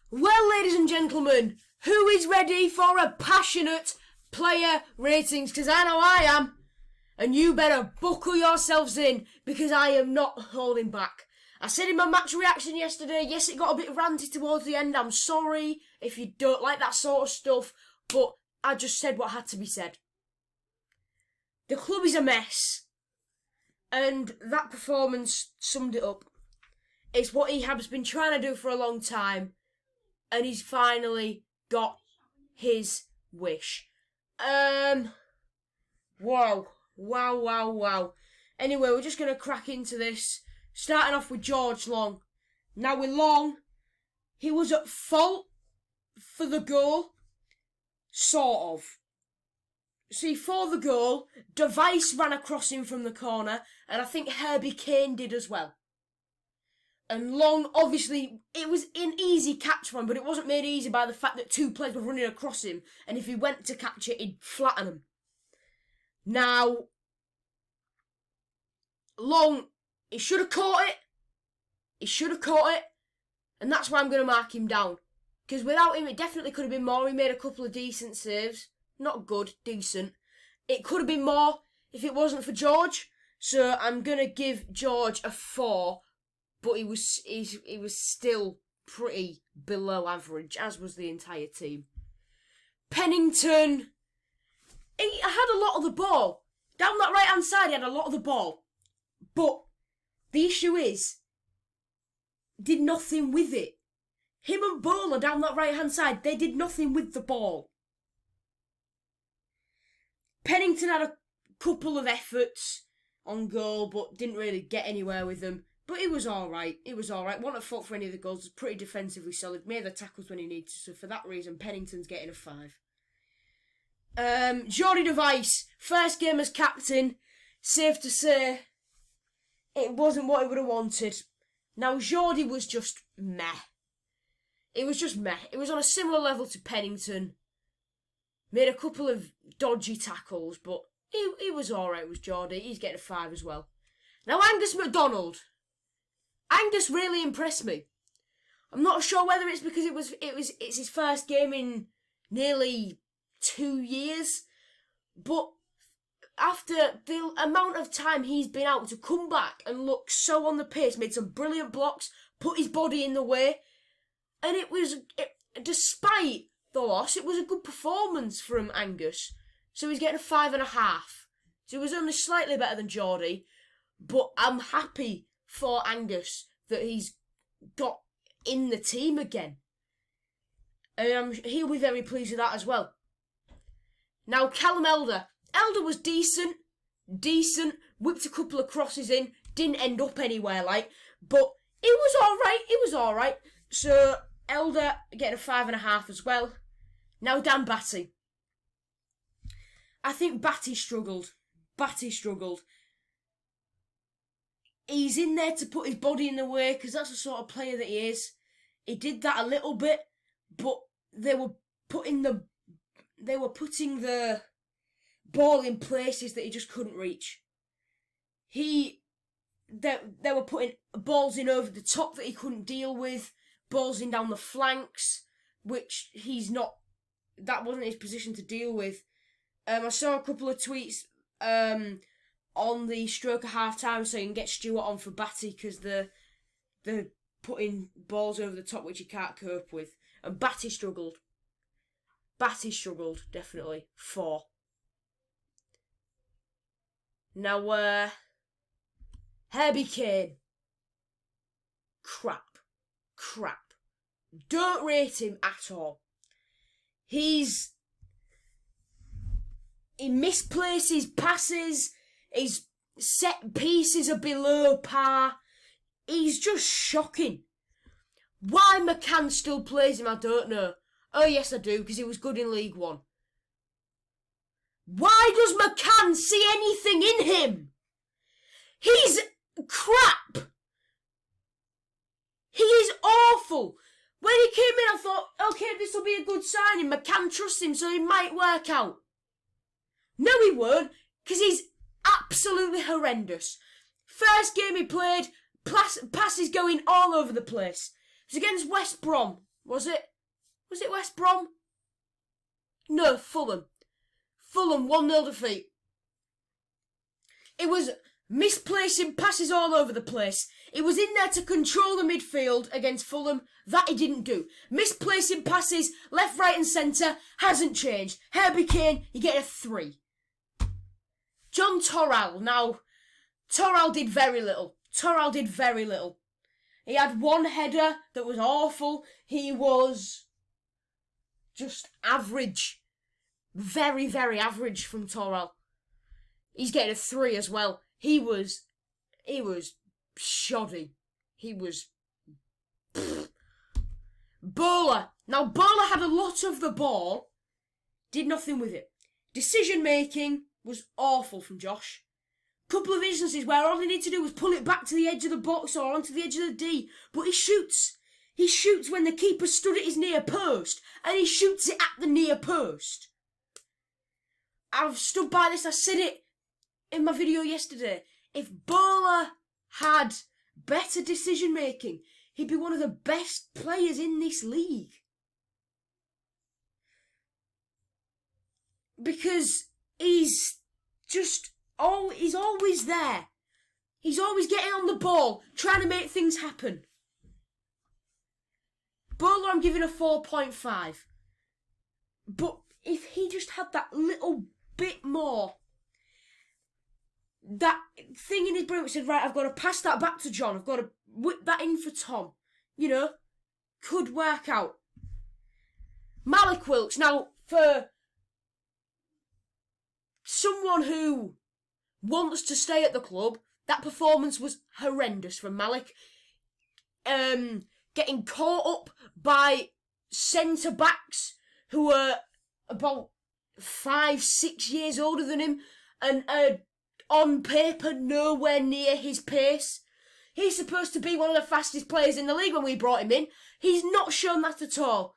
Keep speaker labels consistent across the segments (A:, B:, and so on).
A: Well, ladies and gentlemen, who is ready for a passionate player ratings? Because I know I am. And you better buckle yourselves in, because I am not holding back. I said in my match reaction yesterday, yes, it got a bit ranty towards the end. I'm sorry if you don't like that sort of stuff, but I just said what had to be said. The club is a mess, and that performance summed it up. It's what Ehab's been trying to do for a long time, and he's finally got his wish. Wow. Anyway, we're just going to crack into this, starting off with George Long. Now with Long, he was at fault for the goal, sort of. See, for the goal, Device ran across him from the corner, and I think Herbie Kane did as well. And Long, obviously, it was an easy catch for him, but it wasn't made easy by the fact that two players were running across him, and if he went to catch it, he'd flatten him. Now, Long, he should have caught it. And that's why I'm going to mark him down. Because without him, it definitely could have been more. He made a couple of decent saves. Not good, decent. It could have been more if it wasn't for George. So I'm going to give George a 4. But he was still pretty below average, as was the entire team. Pennington, he had a lot of the ball. Down that right-hand side, he had a lot of the ball. But the issue is, did nothing with it. Him and Bowler down that right-hand side, they did nothing with the ball. Pennington had a couple of efforts on goal, but didn't really get anywhere with them. But it was alright. Wasn't at fault for any of the goals. Was pretty defensively solid. Made the tackles when he needed to. So for that reason, Pennington's getting a 5. Jordy Device, first game as captain. Safe to say, it wasn't what he would have wanted. Now, Jordy was just meh. It was just meh. It was on a similar level to Pennington. Made a couple of dodgy tackles, but he was alright with Jordy. He's getting a 5 as well. Now, Angus MacDonald. Angus really impressed me. I'm not sure whether it's because it's his first game in nearly 2 years, but after the amount of time he's been out to come back and look so on the pace, made some brilliant blocks, put his body in the way, and despite the loss, it was a good performance from Angus. So he's getting a 5.5. So he was only slightly better than Geordie, but I'm happy for Angus that he's got in the team again. And he'll be very pleased with that as well. Now, Callum Elder. Elder was decent, whipped a couple of crosses in, didn't end up anywhere, but it was alright. So, Elder getting a 5.5 as well. Now, Dan Batty. I think Batty struggled. He's in there to put his body in the way, because that's the sort of player that he is. He did that a little bit, but they were putting the ball in places that he just couldn't reach. They were putting balls in over the top that he couldn't deal with, balls in down the flanks, which that wasn't his position to deal with. I saw a couple of tweets on the stroke of half-time saying get Stewart on for Batty because they're putting balls over the top which he can't cope with. And Batty struggled, definitely. 4. Now, Herbie Kane. Crap. Don't rate him at all. He misplaces passes. His set pieces are below par. He's just shocking. Why McCann still plays him, I don't know. Oh yes, I do, because he was good in League One. Why does McCann see anything in him? He's crap. He is awful. When he came in, I thought, okay, this will be a good signing. McCann trusts him, so he might work out. No, he won't, because he's absolutely horrendous. First game he played, passes going all over the place. It was against West Brom. Was it West Brom? No, Fulham. Fulham 1-0 defeat. It was misplacing passes all over the place. It was in there to control the midfield against Fulham. That he didn't do. Misplacing passes left, right and centre hasn't changed. Herbie Kane, you get a 3. John Torral. Now, Torral did very little. He had one header that was awful. He was just average. Very, very average from Torral. He's getting a 3 as well. He was shoddy. He was... Bowler. Now, Bowler had a lot of the ball. Did nothing with it. Decision making was awful from Josh. Couple of instances where all he needed to do was pull it back to the edge of the box or onto the edge of the D. But he shoots. He shoots when the keeper stood at his near post. And he shoots it at the near post. I've stood by this. I said it in my video yesterday. If Bowler had better decision making, he'd be one of the best players in this league. Because he's always there. He's always getting on the ball, trying to make things happen. Bowler, I'm giving a 4.5. But if he just had that little bit more, that thing in his brain which said, right, I've got to pass that back to John, I've got to whip that in for Tom, you know, could work out. Malik Wilks, now, for someone who wants to stay at the club, that performance was horrendous from Malik. Getting caught up by centre-backs who were about 5-6 years older than him and on paper nowhere near his pace. He's supposed to be one of the fastest players in the league when we brought him in. He's not shown that at all.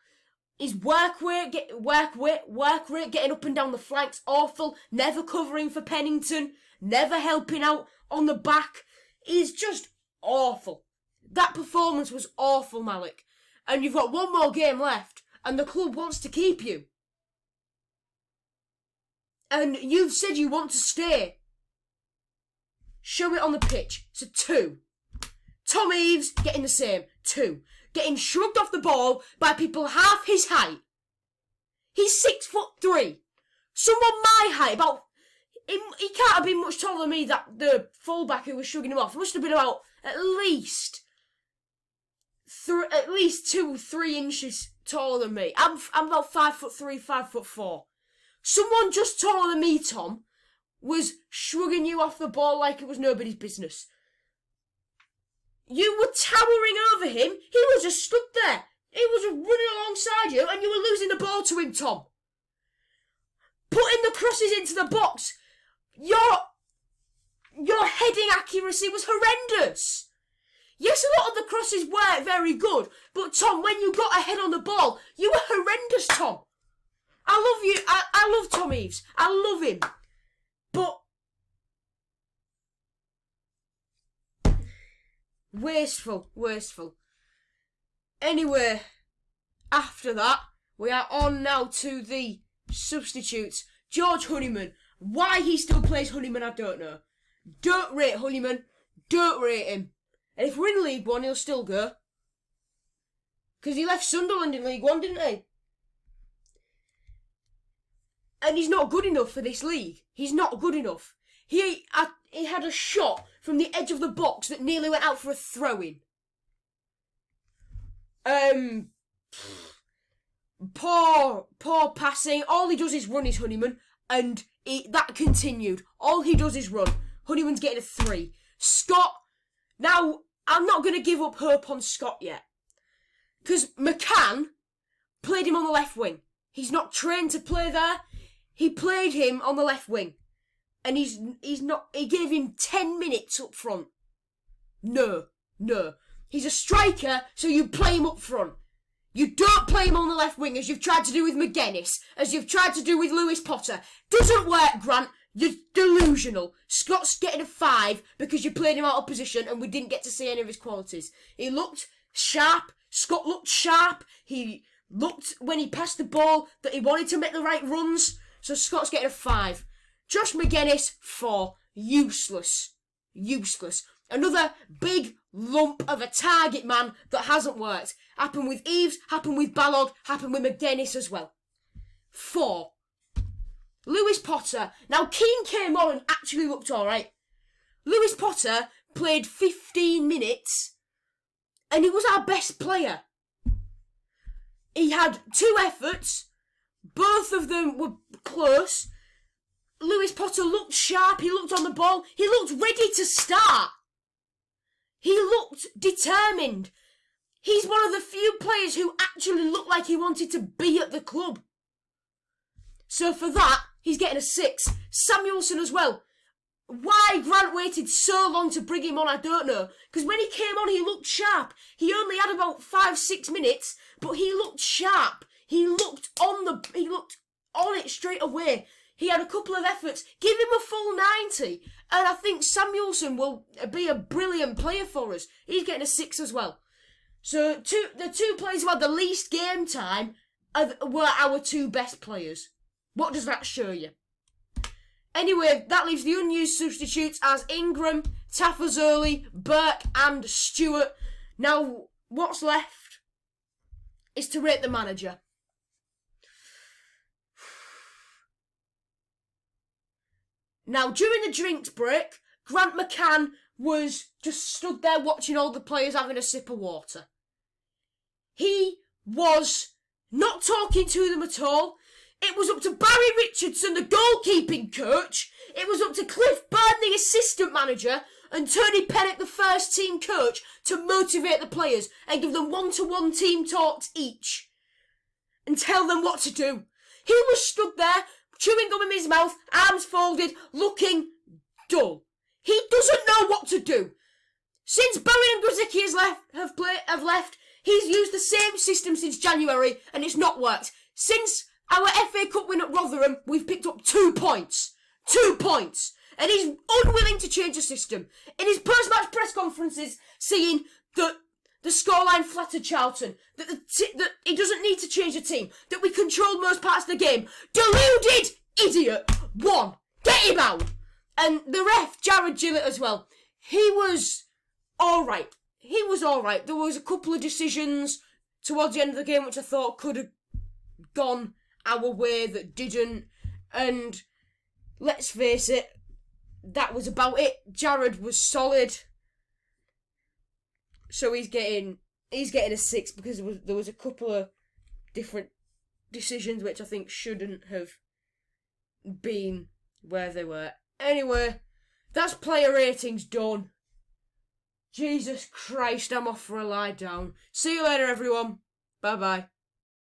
A: His work rate getting up and down the flanks, awful. Never covering for Pennington, never helping out on the back. He's just awful. That performance was awful, Malik. And you've got one more game left, and the club wants to keep you. And you've said you want to stay. Show it on the pitch. It's a 2. Tom Eaves getting the same. 2. Getting shrugged off the ball by people half his height. He's 6'3". Someone my height, about... He can't have been much taller than me, that the fullback who was shrugging him off. He must have been about at least 2-3 inches taller than me. I'm about 5'3", 5'4". Someone just taller than me, Tom, was shrugging you off the ball like it was nobody's business. You were towering over him. He was just stood there. He was running alongside you and you were losing the ball to him, Tom. Putting the crosses into the box. Your heading accuracy was horrendous. Yes, a lot of the crosses weren't very good, but Tom, when you got a head on the ball, you were horrendous, Tom. I love you. I love Tom Eaves. I love him. But wasteful. Anyway, after that, we are on now to the substitutes. George Honeyman. Why he still plays Honeyman, I don't know. Don't rate Honeyman. Don't rate him. And if we're in League One, he'll still go. Because he left Sunderland in League One, didn't he? And he's not good enough for this league. He's not good enough. He had a shot from the edge of the box that nearly went out for a throw-in. Poor passing. All he does is run his Honeyman. And that continued. All he does is run. Honeyman's getting a 3. Scott. Now, I'm not going to give up hope on Scott yet. Because McCann played him on the left wing. He's not trained to play there. He played him on the left wing. And he's not... He gave him 10 minutes up front. No. He's a striker, so you play him up front. You don't play him on the left wing as you've tried to do with McGuinness, as you've tried to do with Lewis Potter. Doesn't work, Grant. You're delusional. Scott's getting a 5 because you played him out of position and we didn't get to see any of his qualities. He looked sharp, Scott looked sharp. He looked, when he passed the ball, that he wanted to make the right runs. So Scott's getting a 5. Josh McGuinness, 4. Useless. Useless. Another big lump of a target man that hasn't worked. Happened with Eves, happened with Ballard, happened with McGuinness as well. 4. Lewis Potter. Now, Keane came on and actually looked alright. Lewis Potter played 15 minutes and he was our best player. He had 2 efforts. Both of them were close. Lewis Potter looked sharp. He looked on the ball. He looked ready to start. He looked determined. He's one of the few players who actually looked like he wanted to be at the club. So for that, he's getting a 6. Samuelson as well. Why Grant waited so long to bring him on, I don't know. Because when he came on, he looked sharp. He only had about 5-6 minutes, but he looked sharp. He looked on it straight away. He had a couple of efforts. Give him a full 90. And I think Samuelson will be a brilliant player for us. He's getting a 6 as well. So the 2 players who had the least game time were our 2 best players. What does that show you? Anyway, that leaves the unused substitutes as Ingram, Tafazoli, Burke and Stewart. Now, what's left is to rate the manager. Now, during the drinks break, Grant McCann was just stood there watching all the players having a sip of water. He was not talking to them at all. It was up to Barry Richardson, the goalkeeping coach. It was up to Cliff Byrne, the assistant manager, and Tony Pennant, the first team coach, to motivate the players and give them one-to-one team talks each and tell them what to do. He was stood there, chewing gum in his mouth, arms folded, looking dull. He doesn't know what to do. Since Bowen and Grzycki have left, he's used the same system since January and it's not worked. Since our FA Cup win at Rotherham, we've picked up 2 points. 2 points. And he's unwilling to change the system. In his post-match press conferences, saying that the scoreline flattered Charlton, that he doesn't need to change the team, that we controlled most parts of the game. Deluded idiot. 1. Get him out. And the ref, Jared Gillett as well. He was alright. He was alright. There was a couple of decisions towards the end of the game which I thought could have gone our way that didn't. And let's face it, that was about it. Jared was solid. So he's getting a 6 because there was a couple of different decisions which I think shouldn't have been where they were. Anyway, that's player ratings done. Jesus Christ, I'm off for a lie down. See you later, everyone. Bye-bye.